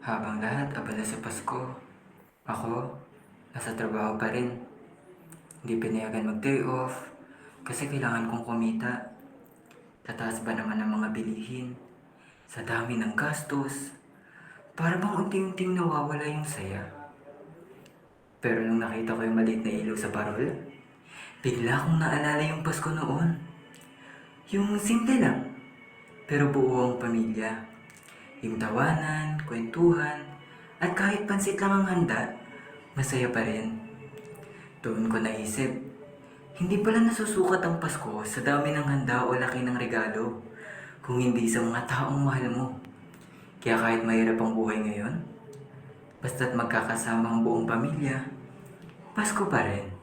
Habang lahat abala sa Pasko, ako, nasa trabaho pa rin. Hindi pinayagan mag-day off kasi kailangan kong kumita. Tataas ba naman ang mga bilihin? Sa dami ng gastos, para bang unti-unting nawawala yung saya. Pero nung nakita ko yung maliit na ilaw sa parol, bigla kong naalala yung Pasko noon. Yung simple lang, pero buo ang pamilya. Yung tawanan, kwentuhan, at kahit pansit lang ang handa, masaya pa rin. Doon ko naisip, hindi pala nasusukat ang Pasko sa dami ng handa o laki ng regalo, kung hindi sa mga taong mahal mo. Kaya kahit mahirap ang buhay ngayon, basta't magkakasama ang buong pamilya, Pasko pa rin.